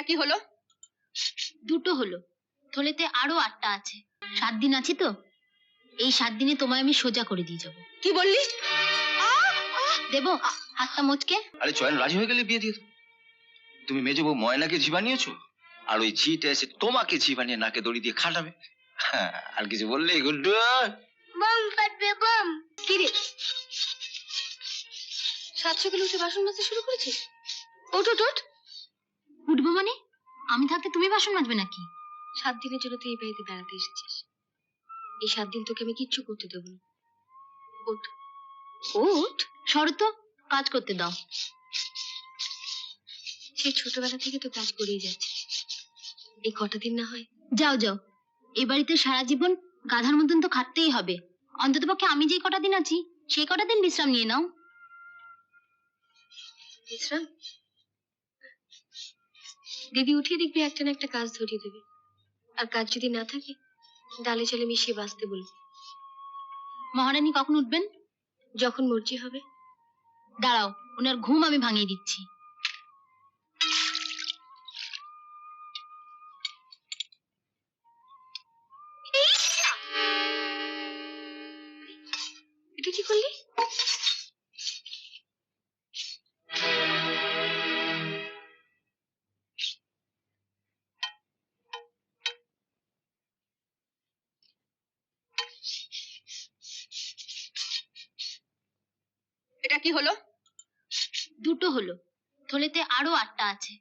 কি হলো? দুটো হলো, থলেতে আরো 8টা আছে। 7 দিন আছি তো, এই 7 দিনে তোমায় আমি সোজা করে দিয়ে যাবো। কি বললি? দেবো হাতটা মোচকে? আরে চয়ন রাজি হয়ে গেলে বিয়ে দিয়ে দেবো। তুমি মেজো বউ ময়নাকে ঝি বানিয়েছো, আর ওই ঝিটা এসে তোমাকে ঝি বানিয়ে নাকে দড়ি দিয়ে খাটাবে। হ্যাঁ, আর কিছু বললে গুড্ডু? Bomb ফাটবে bomb. কি রে, 7 সকালে উঠে বাসন মাজতে শুরু করেছিস? ওঠ ওঠ ওঠ। উঠবো মানে? আমি থাকতে তুমি বাসন মাজবে নাকি? 7 দিনের জন্য তুই এই বাড়িতে বেড়াতে এসেছিস। এই 7 দিন তোকে আমি কিচ্ছু করতে দেবো না। ওঠ ওঠ। শরত, কাজ করতে দাও। সেই ছোটবেলা থেকে তো কাজ করেই যাচ্ছে, এই কটা দিন না হয়। যাও যাও, এই বাড়িতে সারা জীবন গাধার মতন তো খাটতেই হবে। অন্তত পক্ষে আমি যে কটা দিন আছি সেই কটা দিন বিশ্রাম নিয়ে নাও। বিশ্রাম? দিদি উঠিয়ে দেখবি একটা না একটা কাজ ধরিয়ে দেবে, আর কাজ যদি না থাকে ডালে চালে মিশিয়ে বাঁচতে বলবি। মহারানী কখন উঠবেন? যখন মর্জি হবে। দাঁড়াও, ওনার ঘুম আমি ভাঙিয়ে দিচ্ছি। এটা কি করলি? এটা কি হলো? দুটো হলো, থলেতে আরো 8টা আছে।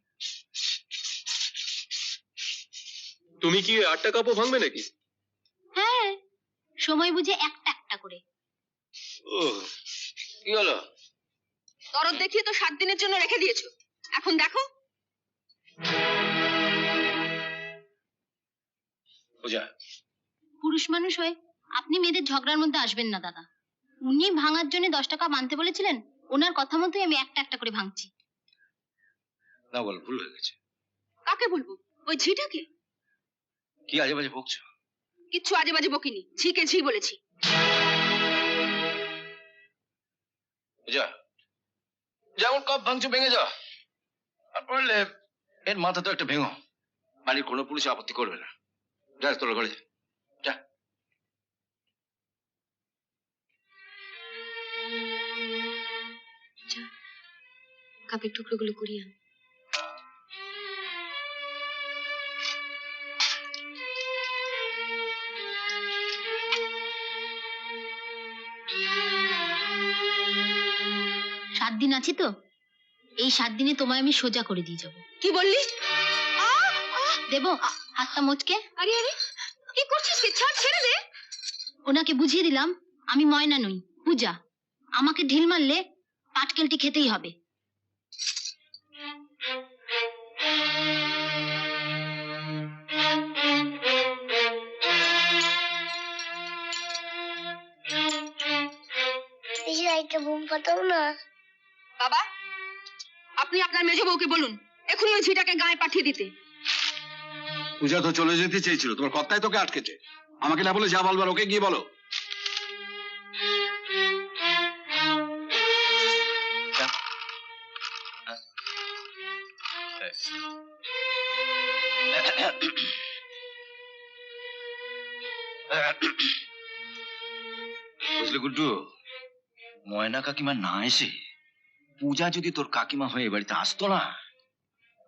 তুমি কি 8টা কাপও ভাঙবে নাকি? হ্যাঁ, সময় বুঝে একটা একটা করে। ও, কি হলো? দরদ দেখিয়ে তো 7 দিনের জন্য রেখে দিয়েছো, এখন দেখো। পূজা, পুরুষ মানুষ হয়ে আপনি মেয়েদের ঝগড়ার মধ্যে আসবেন না দাদা। উনি ভাঙার জন্য 10 টাকা মানতে বলেছিলেন, ওনার কথা মতোই আমি একটা একটা করে ভাঙছি। না বল, ভুল হয়ে গেছে। কাকে বলবো? ওই ঝিটাকে? কি আজে বাজে বকছো? কিচ্ছু আজে বাজে বকিনি, ঝিকে ঝি বলেছি। পূজা, যেমন কপ ভাঙছো ভেঙে যাও, আর পড়লে এর মাথা তো একটা ভেঙো। বাড়ির কোনো পুলিশ আপত্তি করবে না। যা তোর ঘরে যা, যা। যা, কাপের টুকরোগুলো কুড়িয়ে আন। সাত দিন আছি তো, এই 7 দিনে তোমায় আমি সোজা করে দিয়ে যাবো। কি বললি? দেবো হাতটা মোচকে? আরে আরে, কি করছিস? ছাড়, ছেড়ে দে। ওনাকে বুঝিয়ে দিলাম আমি ময়না নই, পূজা। আমাকে ঢিল মারলে পাটকেলটি খেতেই হবে। বাবা, আপনি আপনার মেজ বউকে বলুন এখনই ওই ঝিটাকে গায়ে পাঠিয়ে দিতে। পূজা তো চলে যেতে চেয়েছিল, তোমার কথাই তোকে আটকেছে। আমাকে না বলে যা বলবার ওকে গিয়ে বলো। বুঝলি গুড্ডু, ময়না কাকিমা না এসে পূজা যদি তোর কাকিমা হয়ে বাড়িতে আসতো না,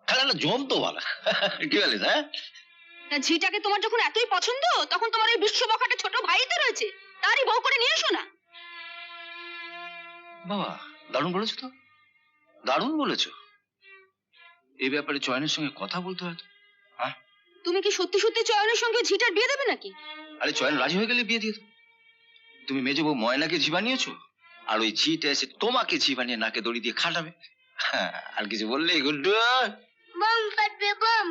তাহলে জমতো বলা। কি বলিস? হ্যাঁ, ঝিটাকে তোমার যখন এতই পছন্দ, তখন তোমার ওই বিশ্ব বখাটে ছোট ভাই তো রয়েছে, তারই বউ করে নিয়ে এসো না। বাবা, দারুণ বলেছো তো, দারুণ বলেছো। এই ব্যাপারে চয়নের সঙ্গে কথা বলতে হয় তো। হ্যাঁ, তুমি কি সত্যি সত্যি চয়নের সঙ্গে ঝিটার বিয়ে দেবে নাকি? আরে চয়ন রাজি হয়ে গেলে বিয়ে দিয়ে দেবো। তুমি মেজো বউ ময়নাকে ঝি বানিয়েছো, আর ওই ঝিটা এসে তোমাকে ঝি বানিয়ে নাকে দড়ি দিয়ে খাটাবে। হ্যাঁ, আর কিছু বললে গুড্ডু? Bomb ফাটবে bomb.